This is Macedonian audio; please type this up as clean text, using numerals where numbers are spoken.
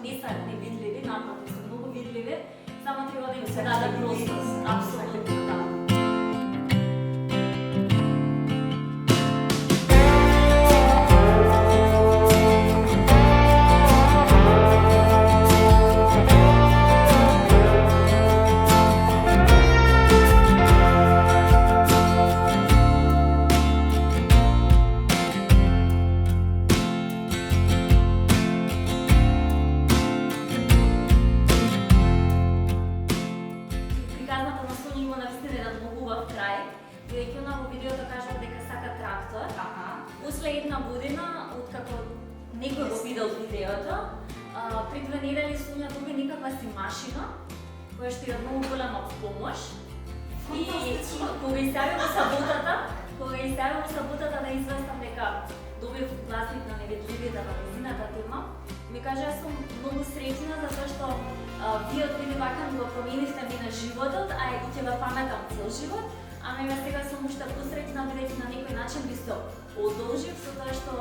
не се невидливи, напротив, се многу видливи, само треба да им се даде простор. Апсолутно, да. Приказната на Сонја има навистина еден многу убав крај, бидејќи она во видеото кажува дека сака трактор. После една година, откако некој го видел видеото, припланирали Сонја да доби некаква си машина, која што е многу голема помош. И кога изјави во саботата да известам дека добив власник на невидливите на незината тема, ми кажа јас сум многу среќна затоа што вие откриви вака ми го променивте ми на животот, а и ќе ве паметам цел живот, а сега сум уште посреќна бидејќи на некој начин би се одолжив со тоа што